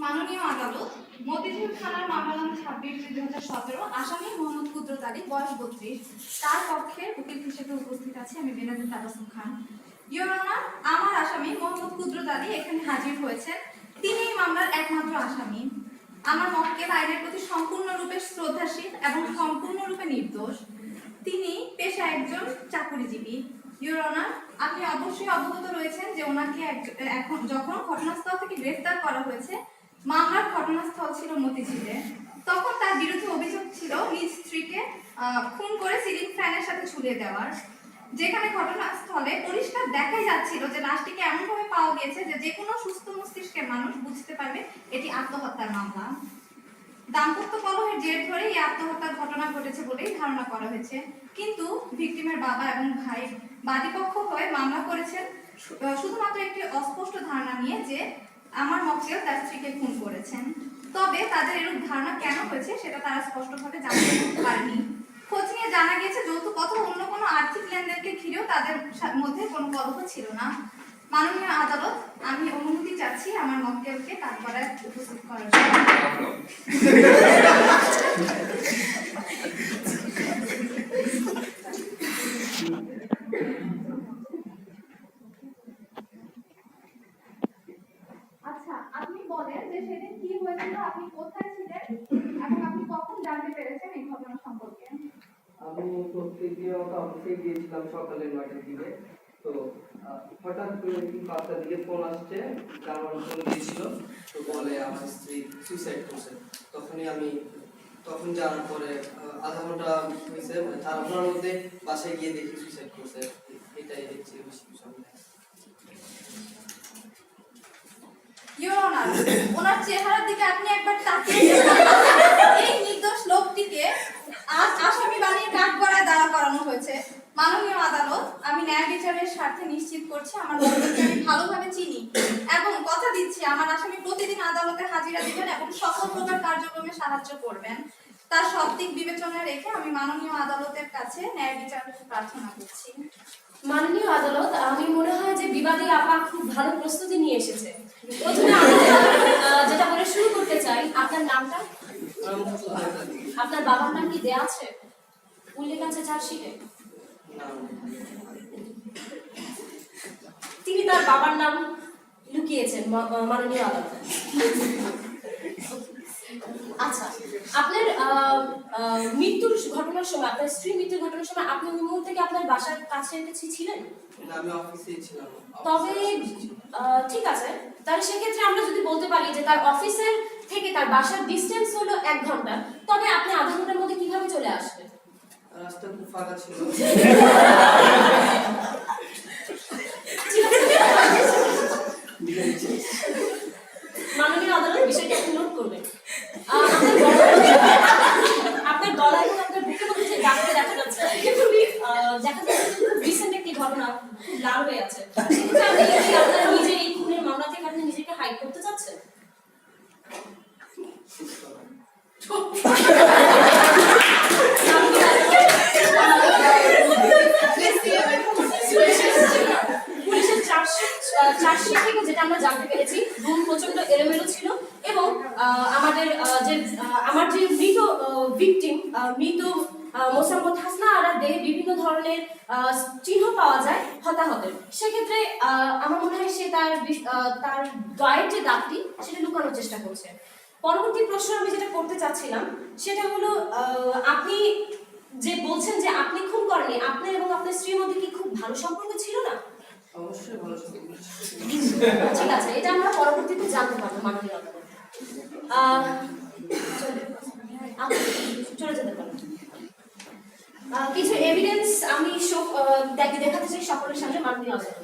মাননীয় আদালত মতিঝিল থানার মামলা নম্বর 26/2017 আসামি মোহাম্মদ কুদরত আলী বয়স 32 তার পক্ষে উকিল হিসেবে উপস্থিত আছে আমি বেনাজির তাবাসসুম খান। ইওর অনার, আমার আসামি মোহাম্মদ কুদরত আলী এখানে হাজির হয়েছেন। তিনি এই মামলার একমাত্র আসামি। আমার মক্কেল আইনের প্রতি সম্পূর্ণরূপে শ্রদ্ধাশীল এবং সম্পূর্ণরূপে নির্দোষ। তিনি পেশায় একজন চাকরিজীবী। ইওর অনার, আপনি অবশ্যই অবগত রয়েছেন যে ওনাকে এখন যখন ঘটনাস্থল থেকে গ্রেফতার করা হয়েছে, মামলার ঘটনাস্থল ছিল মতিঝিলে। তখন তার বিরুদ্ধে অভিযোগ ছিল নিজ স্ত্রীকে খুন করে সিলিং ফ্যানের সাথে ঝুলিয়ে দেওয়ার, যেখানে ঘটনাস্থলে পরিষ্কার দেখাই যাচ্ছিল যে লাশটিকে এমনভাবে পাওয়া গিয়েছে যে কোনো সুস্থ মস্তিষ্কের মানুষ বুঝতে পারবে এটি আত্মহত্যার মামলা। দাম্পত্য কলহের জের ধরে এই আত্মহত্যার ঘটনা ঘটেছে বলেই ধারণা করা হয়েছে, কিন্তু ভিকটিমের বাবা এবং ভাই বাদীপক্ষ হয়ে মামলা করেছেন শুধুমাত্র একটি অস্পষ্ট ধারণা নিয়ে যে আমার মক্কেল তার স্ত্রীকে খুন করেছেন। তবে তাদের এরূপ ধারণা কেন হয়েছে সেটা তারা স্পষ্টভাবে জানতে পারেনি। খোঁজ নিয়ে জানা গিয়েছে যৌতুক অথবা অন্য কোনো আর্থিক লেনদেনকে ঘিরেও তাদের মধ্যে কোনো কলহ ছিল না। মাননীয় আদালত, আমি অনুমতি চাচ্ছি আমার মক্কেলকে কাঠগড়ায় উপস্থিত করার জন্য। আচ্ছা, আপনি বলেন যে সেদিন কি হয়েছিল, আপনি কোথায় ছিলেন এবং আপনি কখন জানতে পেরেছেন এই ঘটনা সম্পর্কে? আমি প্রত্যেকদিন অফিসে গিয়েছিলাম সকালে 9টার দিকে। তো হঠাৎ করে 5টার দিকে ফোন আসছে, আমার ফোন দিয়েছিল, তো বলে আমার স্ত্রী সুইসাইড করছে। তখন জানার পরে আধা ঘন্টা হয়েছে, মানে 4 ঘন্টার মধ্যে বাসায় গিয়ে দেখি সুইসাইড করছে। এটাই হচ্ছে বেশি কিছু না। ইওর অনার, ওনার চেহারার দিকে আপনি একবার তাকিয়ে এই নির্দোষ লোকটিকে আজ আসামি বানিয়ে কাঠগড়ায় দাঁড়া করানো হয়েছে। মাননীয় আদালত, আমি ন্যায় বিচারের স্বার্থে নিশ্চিত করছি আমার মক্কেলকে আমি ভালোভাবে চিনি এবং কথা দিচ্ছি আমার আসামি প্রতিদিন আদালতে হাজিরা দিবেন এবং সকল প্রকার কার্যক্রমে সাহায্য করবেন। তার সব দিক বিবেচনায় রেখে আমি মাননীয় আদালতের কাছে ন্যায় বিচার প্রার্থনা করছি। মাননীয় আদালত, আমি মনে হয় যে বিবাদী আপা খুব ভালো প্রস্তুতি নিয়ে এসেছে। প্রথমে আমি যেটা বলে শুরু করতে চাই, আপনার নামটা? আপনার বাবার নাম কি দেয়া আছে, উল্লেখ আছে চার্জশিটে? তিনি তার বাবার নাম লুকিয়েছেন মাননীয় আদালত। আচ্ছা, আপনার মৃত্যুর ঘটনার সময়, আপনার স্ত্রী মৃত্যুর ঘটনার সময় আপনি ওই মুহূর্তে কি আপনার বাসার কাছে ছিলেন? না, আমি অফিসেই ছিলাম। তবে ঠিক আছে, তাহলে সেক্ষেত্রে আমরা যদি বলতে পারি যে তার অফিসের থেকে তার বাসার ডিস্টেন্স হলো 1 ঘন্টা, তবে আপনি আধা ঘন্টার মধ্যে কিভাবে চলে আসবেন? রাস্তা খুব ফাঁকা ছিল। মাননীয় আদালত, বিষয়টা একটু নোট করবেন। আপনার গলা এবং আপনার বুকের মধ্যে যে দাগটা দেখা যাচ্ছে, দেখা যাচ্ছে খুব রিসেন্ট একটি ঘটনা, খুব লাল হয়ে আছে। সেক্ষেত্রে আপনি কি আপনার নিজের এই খুনের মামলা থেকে আপনি নিজেকে হাইড করতে চাচ্ছেন? পুলিশের চার্জশিট থেকে যেটা আমরা জানতে পেরেছি, রুম প্রচন্ড এলোমেলো ছিল এবং আমার যে মৃত ভিকটিম, মৃত মোসাম্মদ হাসনা আরার দেহে বিভিন্ন ধরনের চিহ্ন পাওয়া যায় হতাহতের। সেক্ষেত্রে আমার মনে হয় সে তার গায়ের যে দাগটি সেটা লুকানোর চেষ্টা করছে। পরবর্তী প্রশ্ন আমি যেটা করতে চাচ্ছিলাম সেটা হলো, আপনি যে বলছেন যে আপনি খুন করেননি, আপনার এবং আপনার স্ত্রীর মধ্যে কি খুব ভালো সম্পর্ক ছিল না? অবশ্যই ভালো ছিল। ঠিক আছে, এটা আমরা পরবর্তীতে জানতে পারবো মাননীয় আদালত। চলে যেতে পারেন। কিছু এভিডেন্স আমি দেখাতে চাই সকলের সামনে মাননীয় আদালত।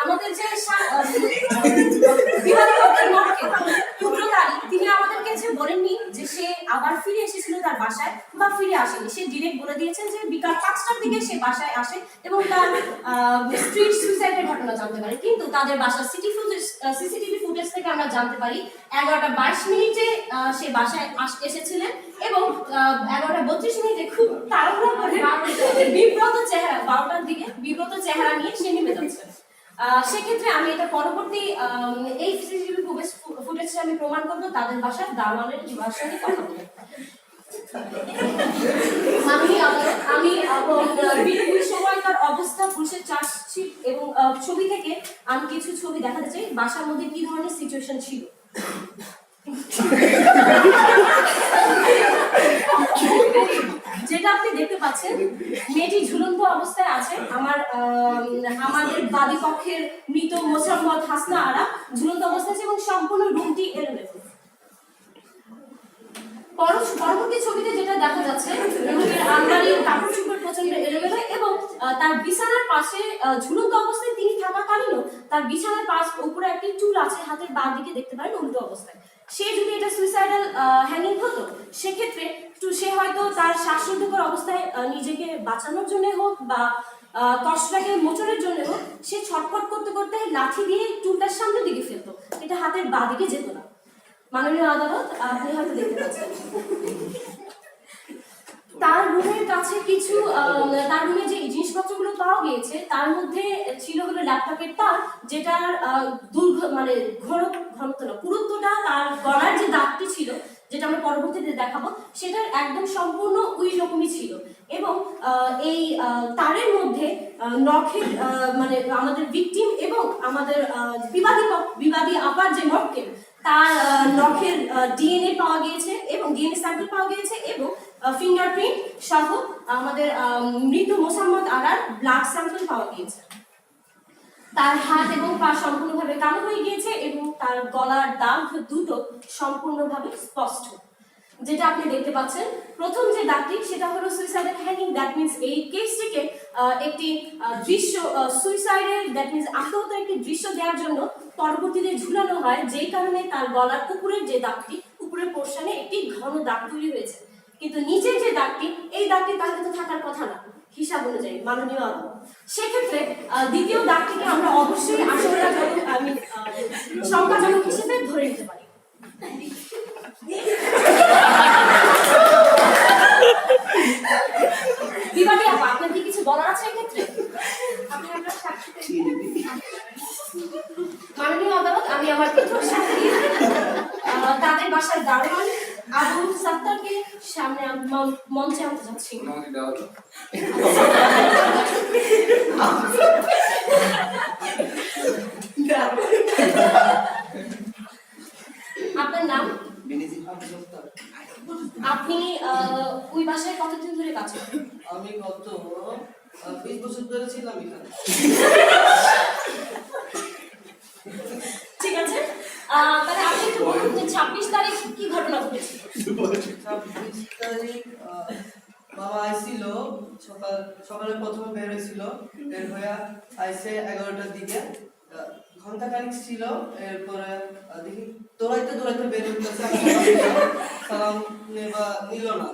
আমাদের যে তিনি আমাদেরকে বলেননি যে সে আবার ফিরে এসেছিল তার বাসায় বা ফিরে আসেনি। সে ডিরেক্ট বলে দিয়েছেন যে বিকাল 5টার দিকে সে বাসায় আসে এবং তার স্ট্রিট সুইসাইডের ঘটনা জানতে পারে। কিন্তু তাদের বাসার সিসিটিভি ফুটেজ থেকে থেকে আমরা জানতে পারি 11:22 সে বাসায় এসেছিলেন এবং 11:32 খুব তাড়াহুড়া করে বিব্রত চেহারা 12টার দিকে বিব্রত চেহারা নিয়ে সে নেমে যাচ্ছেন। সেক্ষেত্রে আমি এটা পরবর্তী এই সিসিটিভি ফুটেজে আমি প্রমাণ করবো তাদের বাসার দারোয়ানের যুবার সঙ্গে কথা বলে। আমি ওই সময়কার অবস্থা পুলিশের চার্জশিট এবং ছবি থেকে আমি কিছু ছবি দেখাতে চাই বাসার মধ্যে কি ধরনের সিচুয়েশন ছিল। যেটা আপনি দেখতে পাচ্ছেন মেয়েটি ঝুলন্ত অবস্থায় আছে। আমাদের বাদী পক্ষের মৃত মোসাম্মদ হাসনা আরা ঝুলন্ত অবস্থায় আছে এবং সম্পূর্ণ রুমটি এলোমেলো। পরবর্তী ছবিতে যেটা দেখা যাচ্ছে রুমের আলমারির কাপড় চোপড় প্রচন্ড এলোমেলো এবং তার বিছানার পাশে ঝুলন্ত অবস্থায় তিনি থাকাকালীনও তার বিছানার পাশ উপরে একটি টুল আছে, হাতের বাঁ দিকে দেখতে পারেন উল্টো অবস্থায়। সে যদি এটা সুইসাইডাল হ্যাঙ্গিং হতো সেক্ষেত্রে সে হয়তো তার শ্বাসরুদ্ধকর অবস্থায় নিজেকে বাঁচানোর জন্য হোক বা কষ্টটাকে মোচনের জন্য হোক সে ছটফট করতে করতে লাঠি দিয়ে টুলটার সামনের দিকে ফেলতো, এটা হাতের বাঁ দিকে যেত না। মাননীয় আদালত আপনি হয়তো দেখতে পাচ্ছেন তার রুমের কাছে কিছু তার রুমে যে জিনিসপত্রগুলো পাওয়া গিয়েছে তার মধ্যে ছিল হলো ল্যাপটপের তার, যেটার ঘনত্ব না পুরুত্বটা তার গলার যে দাগটি ছিল যেটা আমরা পরবর্তীতে দেখাবো সেটার একদম সম্পূর্ণ ওই রকমই ছিল এবং এই তারের মধ্যে নখের আমাদের ভিকটিম এবং আমাদের বিবাদী আপার যে মক্কেল তার নখের ডিএনএ পাওয়া গিয়েছে এবং ডিএনএ স্যাম্পল পাওয়া গিয়েছে এবং ফিঙ্গারপ্রিন্ট সহ আমাদের মৃত মোসাম্মদ আরার ব্লাড স্যাম্পল পাওয়া গিয়েছে। তার হাত এবং পা সম্পূর্ণভাবে কালো হয়ে গিয়েছে এবং তার গলার দাগ দুটো সম্পূর্ণভাবে স্পষ্ট। যেটা আপনি দেখতে পাচ্ছেন প্রথম যে দাগটি সেটা হলো সুইসাইডাল হ্যাঙ্গিং, দ্যাট মিনস এই কেসটিকে একটি দৃশ্য সুইসাইডের দ্যাট মিনস আত্মহত একটি দৃশ্য দেওয়ার জন্য পরবর্তীতে ঝুলানো হয়, যেই কারণে তার গলার উপরের যে দাগটি উপরের পোর্শনে একটি ঘন দাগ তৈরি হয়েছে, কিন্তু নিচের যে দাগটি এই দাগটি তাহলে তো থাকার কথা না হিসাব অনুযায়ী মাননীয় আদালত। সেক্ষেত্রে দ্বিতীয় দাগটিকে আমরা অবশ্যই আশঙ্কাজনক সংখ্যাজনক হিসেবে ধরে নিতে পারি। বিবাদী আপা আপনার কি কিছু বলার আছে এক্ষেত্রে? মাননীয় আদালত আমি আমার প্রথম সাক্ষী তাদের বাসার দারোয়ান আবু সাত্তারকে সামনে মঞ্চে আনতে যাচ্ছি। আপনার নাম? আপনি ওই বাসায় কতদিন ধরে কাজ করেন? আমি গত 20 বছর ধরে ছিলাম এখানে। ঠিক আছে, তাহলে আপনি একটু বলুন যে 26 তারিখ কি ঘটনা ঘটেছিল? 26 তারিখ বাবা আইছিল সকালে প্রথমে বের হয়েছিল, বের হয়ে আইসে 11টার দিকে ঘন্টা খানিক ছিল, এরপরে দেখি দৌড়াইতে বের হইতেছে, সালাম নেবা নিল না।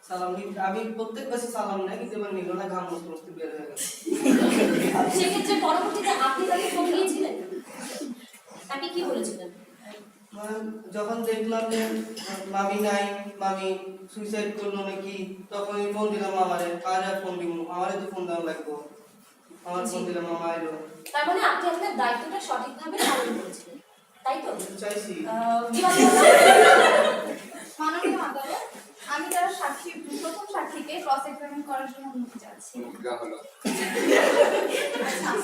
সালাম আমি প্রত্যেক বাসে সালাম নেই কিন্তু এবার নিল না, ঘাম মস্তি বের হয়ে গেল। সেক্ষেত্রে পরবর্তীতে আপনি তাকে ফোন দিয়েছিলেন, তাকে কি বলেছিলেন? যখন দেখলাম যে মামি নাই, মামি সুইসাইড করলো নাকি, তখনই ফোন দিলাম আমারে। কারে ফোন দিব, আমারে তো ফোন দেওয়া লাগবে। আমার ফোন দিলাম, মামা আইলো। তার মানে আপনি আপনার দায়িত্বটা সঠিকভাবে পালন করেছিলেন, তাই তো? চাইছি মাননীয় আদালত আমি তার প্রথম সাক্ষীকে ক্রস এক্সামিন করার জন্য অনুমতি চাচ্ছি।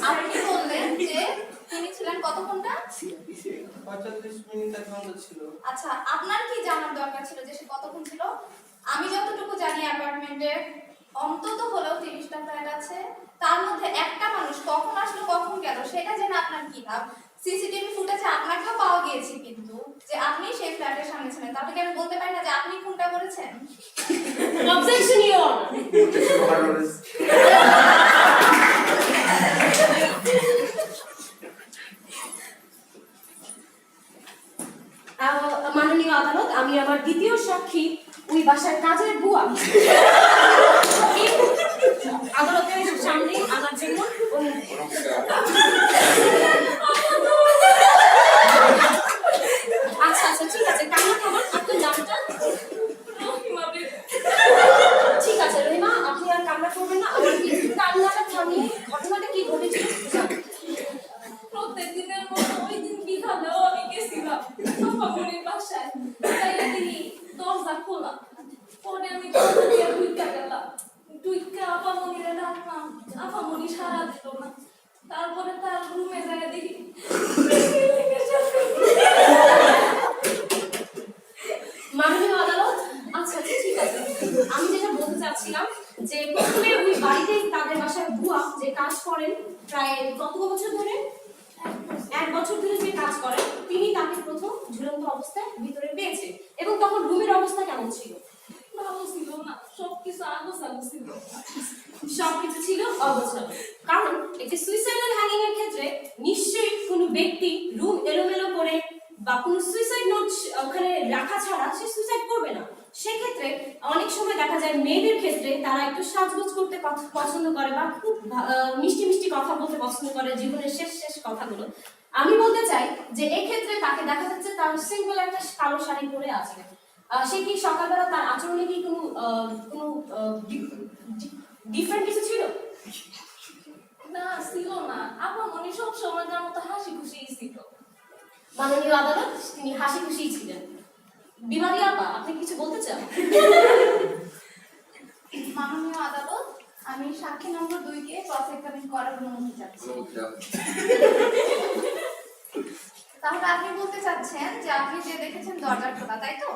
আপনি বললেন যে তিনি ছিলেন কত ঘন্টা? 45 মিনিট এক ঘন্টা ছিল। আচ্ছা, আপনার কি জানার দরকার ছিল যে সে কতক্ষণ ছিল? আমি যতটুকু জানি অ্যাপার্টমেন্টে অন্তত হলেও 30টা ফ্ল্যাট আছে, তার মধ্যে একটা মানুষ কখন আসলো কখন গেল সেটা জেনে আপনার কি লাভ? সিসিটিভি ফুটেজে আপনাকেও পাওয়া গিয়েছে কিন্তু যে আপনি সেই ফ্ল্যাটের সামনে ছিলেন, তাহলে কি আমি বলতে পারি না যে আপনি কোনটা করেছেন? অবজেকশন ইওর মাননীয় আদালত আমি আমার দ্বিতীয় সাক্ষী ওই বাসার কাজের বুয়া আদালতের সামনে আনার জন্য অনুরোধ। দরজা খোলা। পরে আমি দরজা দিয়ে ঢুইকা গেলাম। ঢুইকা আপামনিরে ডাকলাম, আপামনি সাড়া দিল না। তারপরে তার রুমে যায় দেখি মাননীয় আদালত, আচ্ছা আচ্ছা ঠিক আছে, আমি যেটা বলতে চাচ্ছিলাম যে প্রথমে ওই বাড়িতেই তাদের বাসায় বুয়া যে কাজ করেন প্রায় কত বছর ধরে, 1 বছর ধরে যে কাজ করেন, তিনি তাকে প্রথম ঝুলন্ত অবস্থায় ভিতরে পেয়েছে। এবং তখন রুমের অবস্থা কেমন ছিল? ভালো ছিল না, সবকিছু আগোছালো ছিল। সবকিছু ছিল অগোছালো, কারণ একটি সুইসাইডাল হ্যাঙ্গিং এর ক্ষেত্রে নিশ্চয়ই কোনো ব্যক্তি রুম এলোমেলো করে বা কোনো সুইসাইড নোট ওখানে রাখা ছাড়া সে সুইসাইড করবে না। সেক্ষেত্রে অনেক সময় দেখা যায় মেয়েদের ক্ষেত্রে তারা একটু সাজগোজ করতে পছন্দ করে বা খুব মিষ্টি মিষ্টি কথা বলতে পছন্দ করে, জীবনের শেষ শেষ কথাগুলো। আমি বলতে চাই যে এই ক্ষেত্রে তাকে দেখা যাচ্ছে তার সিম্পল একটা কালো শাড়ি পরে আছে। সে কি সকালবেলা তার আচরণে কি কোনো কোনো ডিফারেন্ট কিছু ছিল? না, ছিল না। আপামনি সবসময় তার মতো হাসি খুশি ছিল। মাননীয় আদালত, তিনি হাসি খুশি ছিলেন। বিমারি আপা, আপনি কিছু বলতে চান? মাননীয় আদালত, আমি সাক্ষী নম্বর 2 কে ক্রস এক্সামিন করার অনুমতি চাচ্ছি। তাহলে আপনি বলতে চাচ্ছেন যে আপনি যে দেখেছেন দরজা খোলা, তাই তো?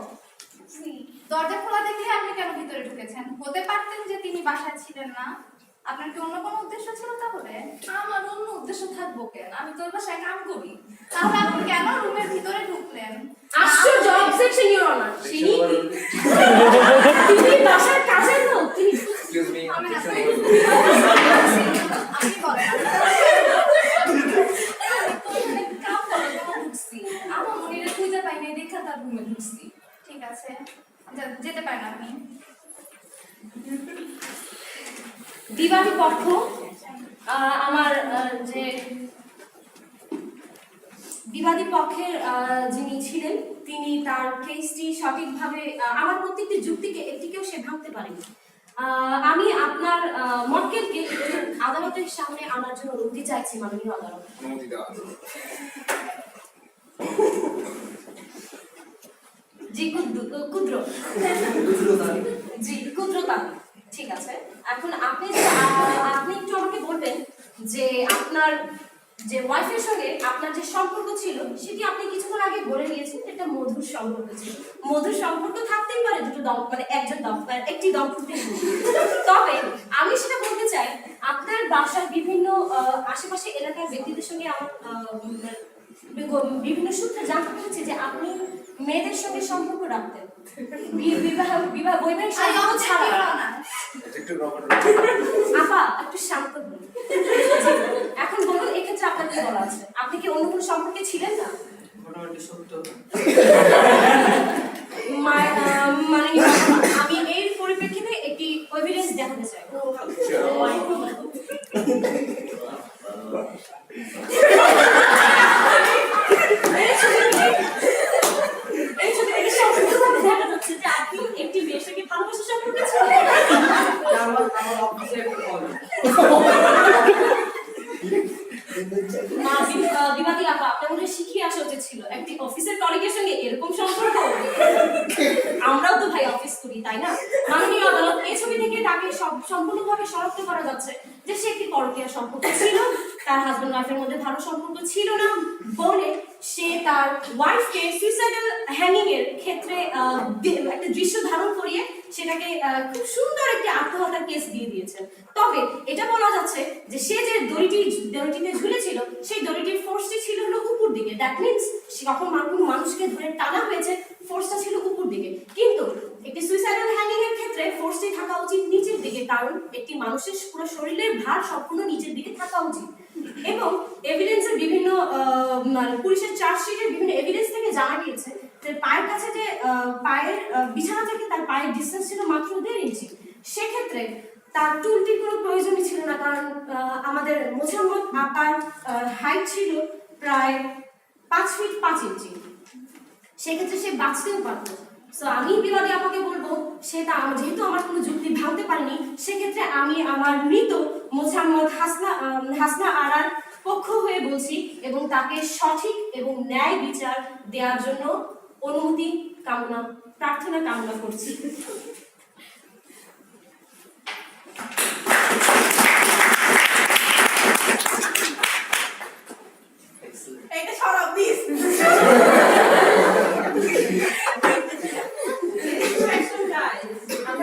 দরজা খোলা দেখলে আপনি কেন ভিতরে ঢুকেছেন? হতে পারতেন যে তিনি বাসায় ছিলেন না। আপনার কি অন্য কোনো উদ্দেশ্য ছিল তাহলে? আমার অন্য উদ্দেশ্য থাকবো কেন? আমি তোর বাসায় কাম করি। তাহলে আপনি কেন রুমের ভিতরে ঢুকলেন? আশ্চর্য, অবজেকশন ইওর অনার। তিনি বাসার কাজের লোক, তিনি এক্সকিউজ মি, আমি না- অবজেকশন। আপনি বলেন। কাম করার জন্য ঢুকছি। আপামনিরে খুঁজে পাই নাই দেখা তার রুমে ঢুকছি। ঠিক আছে, যেতে পারেন আপনি। বিবাদী পক্ষ আমার যে বিবাদী পক্ষের যিনি ছিলেন তিনি তার কেসটি সঠিকভাবে আমার প্রত্যেকটি যুক্তিকে একটিকেও সে ভাঙতে পারেনি। আমি আপনার মক্কেলকে আদালতের সামনে আনার জন্য অনুমতি চাইছি মাননীয় আদালত। অনুমতি দেওয়া আছে। জি ক্ষুদ্র জি ক্ষুদ্রতা, ঠিক আছে। এখন আপনি একটু আমাকে বলবেন যে আপনার যে ওয়াইফের সঙ্গে আপনার যে সম্পর্ক ছিল সেটি আপনি কিছুক্ষণ আগে বলে নিয়েছেন, এটা মধুর সম্পর্ক ছিল। মধুর সম্পর্ক থাকতেই পারে দুটো মানে একটি দম্পতি। তবে আমি সেটা বলতে চাই, আপনার বাসার বিভিন্ন আশেপাশে এলাকার ব্যক্তিদের সঙ্গে আমার বিভিন্ন সূত্রে জানতে পেরেছি যে আপনি মেয়েদের সঙ্গে সম্পর্ক রাখতেন, বিবাহ বৈবাহিক সম্পর্ক ছাড়া। আপা একটু শান্ত হন। এখন বলুন, এক্ষেত্রে আপনার কি বলা আছে? আপনি কি অন্য কোনো সম্পর্কে ছিলেন না? মোটামুটি সত্য। মানে আমি এর পরিপ্রেক্ষিতে একটি এভিডেন্স দেখাতে চাই। এই ছবি থেকে সম্পূর্ণভাবে দেখা যাচ্ছে যে আপনি একটি মেয়ের সঙ্গে ভালোবাসার সম্পর্কে ছিলেন। আমার অফিসে একটা কল। বিবাদী আপা, আপনার মনে শিখিয়ে আসা উচিত ছিল একটি অফিসের কলিগের সঙ্গে এরকম সম্পর্ক। আমরাও তো ভাই অফিস করি, তাই না? মাননীয় আদালত, এই ছবি থেকে তাকে সম্পূর্ণভাবে শনাক্ত করা যাচ্ছে যে সে একটি পরকীয়া সম্পর্ক ছিল, তার হাজবেন্ড ওয়াইফের মধ্যে ভালো সম্পর্ক ছিল না বলে সে তার ওয়াইফকে সুইসাইডাল হ্যাঙ্গিং এর ক্ষেত্রে একটা দৃশ্য ধারণ করিয়ে সেটাকে খুব সুন্দর একটি আত্মহত্যার কেস দিয়ে দিয়েছেন। তবে এটা বলা যাচ্ছে যে সে যে দড়িটিতে ঝুলেছিল সেই দড়িটির ফোর্সটি ছিল হলো উপর দিকে। দ্যাট মিনস যখন কোনো মানুষকে ধরে টানা হয়েছে ফোর্সটা ছিল উপর দিকে, কিন্তু একটি সুইসাইডাল হ্যাঙ্গিং এর ক্ষেত্রে ফোর্সটি থাকা উচিত নিচের দিকে, কারণ একটি মানুষের পুরো শরীরের ভার সম্পূর্ণ নিচের দিকে থাকা উচিত। এবং এভিডেন্সের বিভিন্ন মানে পুলিশের চার্জশিটের বিভিন্ন এভিডেন্স থেকে জানা গিয়েছে যে পায়ের কাছে যে পায়ের বিছানা থেকে তার পায়ের ডিসটেন্স ছিল মাত্র 1.5 ইঞ্চি। সেক্ষেত্রে তার চুলটির কোনো প্রয়োজনই ছিল না, কারণ আমাদের মোসাম্মদ আপার হাইট ছিল প্রায় 5 ফিট 5 ইঞ্চি। সেক্ষেত্রে সে বাঁচতেও পারত। সো আমি বিবাদী আপাকে বলবো, সেটা যেহেতু আমার কোনো যুক্তি ভাঙতে পারিনি, সেক্ষেত্রে আমি আমার মৃত মোসাম্মদ হাসনা আরার পক্ষ হয়ে বলছি এবং তাকে সঠিক এবং ন্যায় বিচার দেওয়ার জন্য অনুমতি প্রার্থনা কামনা করছি।